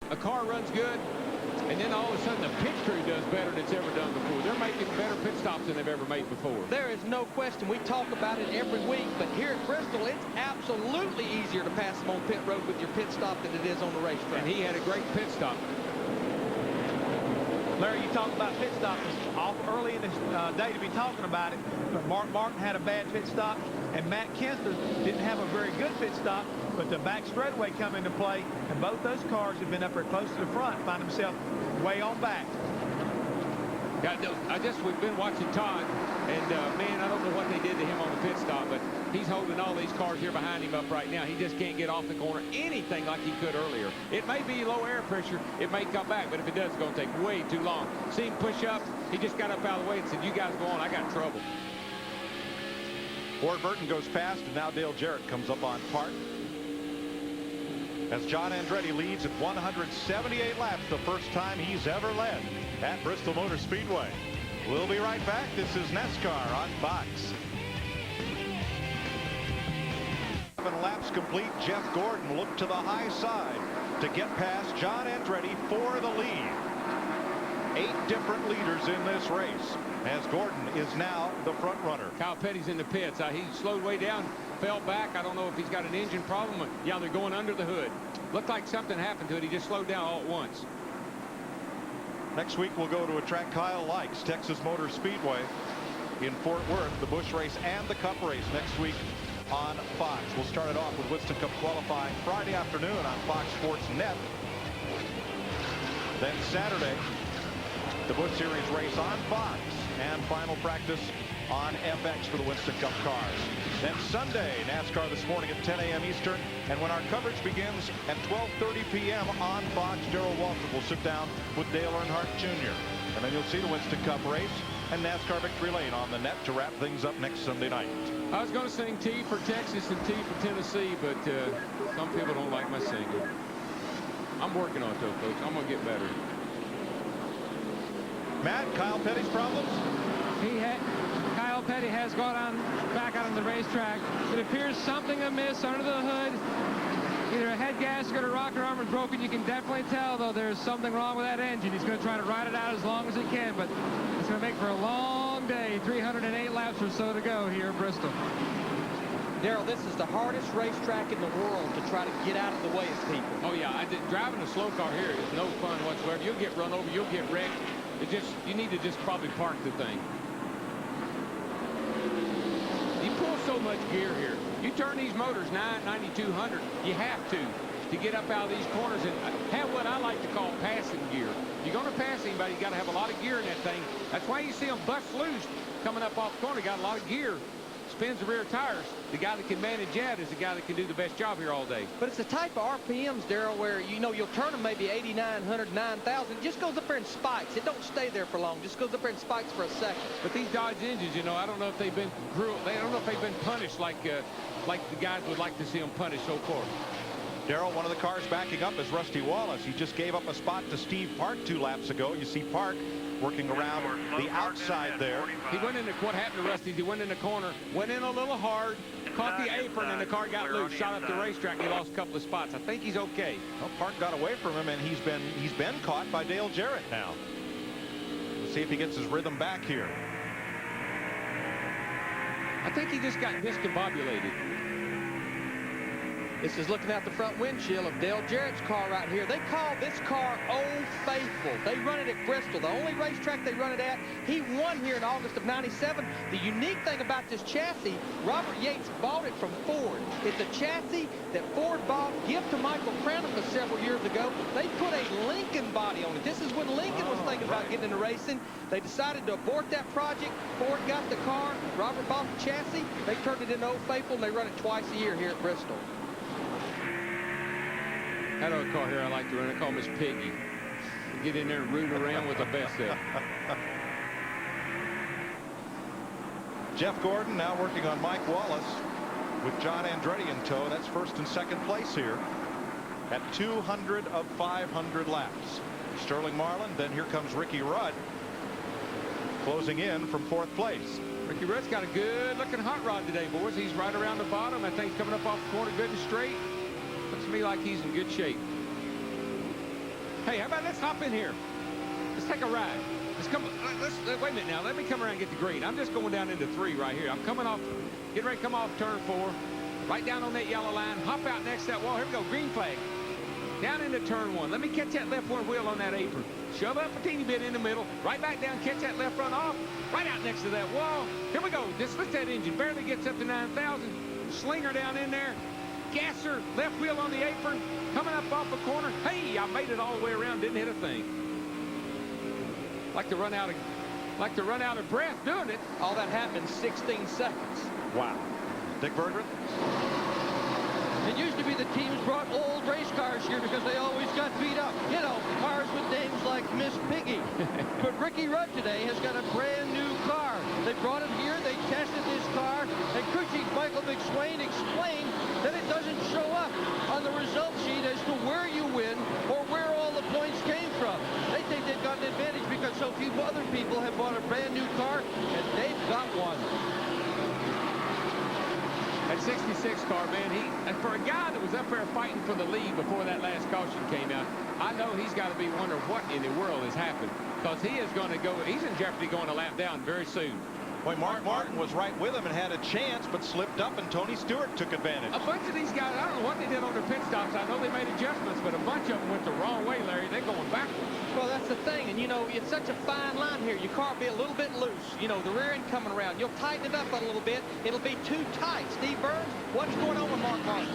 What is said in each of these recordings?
a car runs good, and then all of a sudden the pit crew does better than it's ever done before. They're making better pit stops than they've ever made before. There is no question. We talk about it every week, but here at Bristol, it's absolutely easier to pass them on pit road with your pit stop than it is on the racetrack. And he had a great pit stop. Larry, you talk about pit stops. It's awful early in the day to be talking about it, but Mark Martin had a bad pit stop, and Matt Kensler didn't have a very good pit stop, but the back straightaway come into play, and both those cars have been up there close to the front, find themselves way on back. We've been watching Todd, and man, I don't know what they did to him on the pit stop, but he's holding all these cars here behind him up right now. He just can't get off the corner anything like he could earlier. It may be low air pressure, it may come back, but if it does, it's going to take way too long. See him push up, he just got up out of the way and said, you guys go on, I got trouble. Ward Burton goes past, and now Dale Jarrett comes up on Park. As John Andretti leads at 178 laps, the first time he's ever led at Bristol Motor Speedway. We'll be right back. This is NASCAR on Fox. 7 laps complete. Jeff Gordon looked to the high side to get past John Andretti for the lead. 8 different leaders in this race, as Gordon is now the front runner. Kyle Petty's in the pits. He slowed way down, fell back. I don't know if he's got an engine problem. Yeah, they're going under the hood. Looked like something happened to it. He just slowed down all at once. Next week, we'll go to a track Kyle likes, Texas Motor Speedway in Fort Worth, the Busch race and the Cup race next week on Fox. We'll start it off with Winston Cup qualifying Friday afternoon on Fox Sports Net. Then Saturday, the Busch Series race on Fox, and final practice on FX for the Winston Cup cars. Then Sunday, NASCAR this morning at 10 a.m. Eastern, and when our coverage begins at 12:30 p.m. on Fox, Darrell Waltrip will sit down with Dale Earnhardt Jr. And then you'll see the Winston Cup race and NASCAR Victory Lane on the net to wrap things up next Sunday night. I was going to sing T for Texas and T for Tennessee, but some people don't like my singing. I'm working on it though, folks. I'm going to get better. Matt, Kyle Petty's problems? Kyle Petty has gone back out on the racetrack. It appears something amiss under the hood. Either a head gasket or rocker arm is broken. You can definitely tell, though, there's something wrong with that engine. He's going to try to ride it out as long as he can, but it's going to make for a long day. 308 laps or so to go here at Bristol. Darrell, this is the hardest racetrack in the world to try to get out of the way of people. Oh, yeah. Driving a slow car here is no fun whatsoever. You'll get run over. You'll get wrecked. You need to just probably park the thing. You pull so much gear here. You turn these motors 9,200. You have to get up out of these corners and have what I like to call passing gear. If you're going to pass anybody, you got to have a lot of gear in that thing. That's why you see them bust loose coming up off the corner. Got a lot of gear. Spins the rear tires. The guy that can manage that is the guy that can do the best job here all day. But it's the type of RPMs, Darrell, where you'll turn them maybe 8900, 9000. It just goes up there and spikes. It don't stay there for long. Just goes up there and spikes for a second. But these Dodge engines, I don't know if they've been I don't know if they've been punished like the guys would like to see them punished so far. Darrell, one of the cars backing up is Rusty Wallace. He just gave up a spot to Steve Park 2 laps ago. You see Park working around the outside there. He went into what happened to Rusty. He went in the corner, went in a little hard, caught the apron, and the car got loose. Shot up the racetrack. And he lost a couple of spots. I think he's okay. Well, Park got away from him, and he's been caught by Dale Jarrett now. Let's see if he gets his rhythm back here. I think he just got discombobulated. This is looking out the front windshield of Dale Jarrett's car right here. They call this car Old Faithful. They run it at Bristol, the only racetrack they run it at. He won here in August of '97. The unique thing about this chassis, Robert Yates bought it from Ford. It's a chassis that Ford bought, gift to Michael Cranepa several years ago. They put a Lincoln body on it. This is when Lincoln was thinking about getting into racing. They decided to abort that project. Ford got the car. Robert bought the chassis. They turned it into Old Faithful, and they run it twice a year here at Bristol. I know a car here I like to run. I call Miss Piggy. Get in there and root around with the best of. Jeff Gordon now working on Mike Wallace with John Andretti in tow. That's first and second place here at 200 of 500 laps. Sterling Marlin, then here comes Ricky Rudd closing in from 4th place. Ricky Rudd's got a good looking hot rod today, boys. He's right around the bottom. That thing's coming up off the corner good and straight. Looks to me like he's in good shape. Hey, how about let's hop in here? Let's take a ride. Let's come. Wait a minute now. Let me come around and get the green. I'm just going down into 3 right here. I'm coming off, getting ready to come off turn 4. Right down on that yellow line. Hop out next to that wall. Here we go. Green flag. Down into turn 1. Let me catch that left front wheel on that apron. Shove up a teeny bit in the middle. Right back down. Catch that left front off. Right out next to that wall. Here we go. Just lift that engine. Barely gets up to 9,000. Slinger down in there. Gasser. Left wheel on the apron. Coming up off the corner. Hey, I made it all the way around. Didn't hit a thing. Like to run out of breath doing it. All that happened in 16 seconds. Wow. Dick Berggren. It used to be the teams brought old race cars here because they always got beat up. You know, cars with names like Miss Piggy. But Ricky Rudd today has got a brand new car. They brought it here, they tested this car, and crew chief Michael McSwain explained that it doesn't show up on the result sheet as to where you win or where all the points came from. They think they've got an advantage because so few other people have bought a brand new car, and they've got one. That 66 car, man, and for a guy that was up there fighting for the lead before that last caution came out, I know he's got to be wondering what in the world has happened, because he is going to go, he's in jeopardy going a lap down very soon. Boy, Mark Martin was right with him and had a chance, but slipped up, and Tony Stewart took advantage. A bunch of these guys, I don't know what they did on their pit stops. I know they made adjustments, but a bunch of them went the wrong way, Larry. They're going backwards. Well, that's the thing, and you know, it's such a fine line here. Your car will be a little bit loose. You know, the rear end coming around. You'll tighten it up a little bit. It'll be too tight. Steve Burns, what's going on with Mark Martin?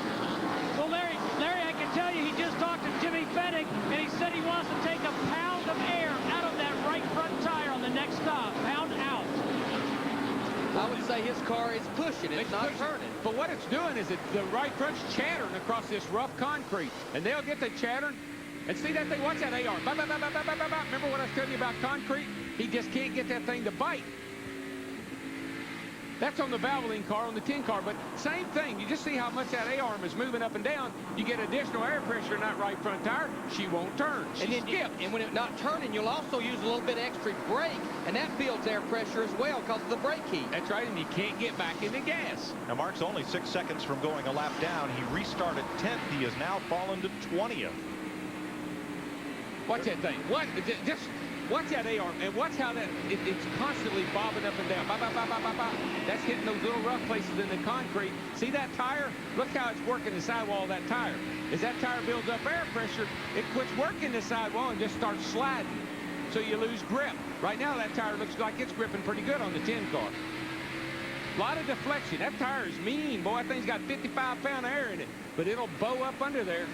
Well, Larry, I can tell you he just talked to Jimmy Fennick, and he said he wants to take a pound of air out of that right front tire on the next stop. Pound out. I would say his car is pushing. It's not turning. But what it's doing is the right front's chattering across this rough concrete. And they'll get the chattering. And see that thing? Watch that AR. Remember what I was telling you about concrete? He just can't get that thing to bite. That's on the Valvoline car, on the 10 car, but same thing. You just see how much that A-arm is moving up and down. You get additional air pressure in that right front tire. She won't turn. She skips. And when it's not turning, you'll also use a little bit extra brake, and that builds air pressure as well because of the brake heat. That's right, and you can't get back in the gas. Now, Mark's only 6 seconds from going a lap down. He restarted 10th. He has now fallen to 20th. Watch that thing. What? Just watch that A-arm, and watch how that it's constantly bobbing up and down. That's hitting those little rough places in the concrete. See that tire? Look how it's working the sidewall of that tire. As that tire builds up air pressure, it quits working the sidewall and just starts sliding. So you lose grip. Right now, that tire looks like it's gripping pretty good on the 10 car. A lot of deflection. That tire is mean. Boy, that thing's got 55 pound of air in it, but it'll bow up under there.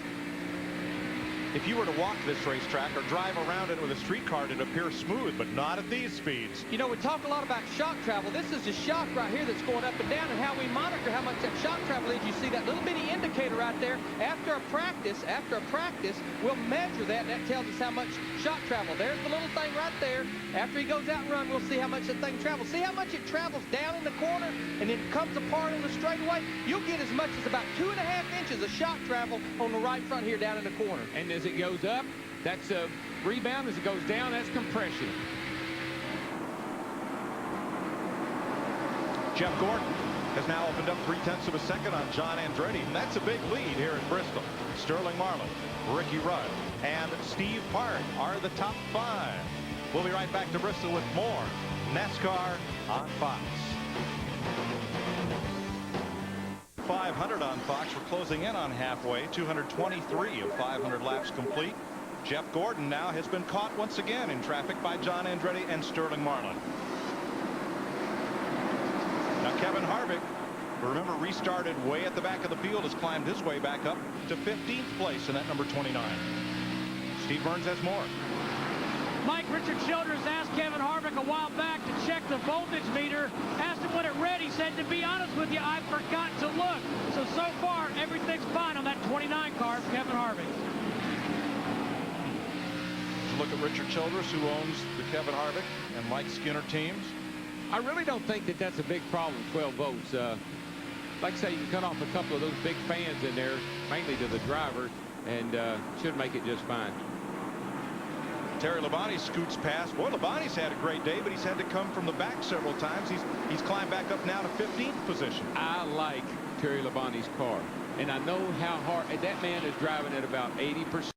If you were to walk this racetrack or drive around it with a street car, it'd appear smooth, but not at these speeds. You know, we talk a lot about shock travel. This is the shock right here that's going up and down, and how we monitor how much that shock travel is. You see that little bitty indicator right there. After a practice, we'll measure that, and that tells us how much shock travel. There's the little thing right there. After he goes out and run, we'll see how much that thing travels. See how much it travels down in the corner and then comes apart on the straightaway? You'll get as much as about 2.5 inches of shock travel on the right front here down in the corner. And as it goes up, that's a rebound. As it goes down, that's compression. Jeff Gordon has now opened up 0.3 of a second on John Andretti, and that's a big lead here in Bristol. Sterling Marlin, Ricky Rudd, and Steve Park are the top 5. We'll be right back to Bristol with more NASCAR on Fox. 500 on Fox. We're closing in on halfway. 223 of 500 laps complete. Jeff Gordon now has been caught once again in traffic by John Andretti and Sterling Marlin. Now Kevin Harvick, remember, restarted way at the back of the field, has climbed his way back up to 15th place in that number 29. Steve Burns has more. Mike, Richard Childress asked Kevin Harvick a while back to check the voltage meter. Asked him what it read. He said, to be honest with you, I forgot to look. So far, everything's fine on that 29 car for Kevin Harvick. Look at Richard Childress, who owns the Kevin Harvick and Mike Skinner teams. I really don't think that that's a big problem, 12 volts. Like I say, you can cut off a couple of those big fans in there, mainly to the driver, and should make it just fine. Terry Labonte scoots past. Boy, Labonte's had a great day, but he's had to come from the back several times. He's climbed back up now to 15th position. I like Terry Labonte's car, and I know how hard that man is driving at about 80%.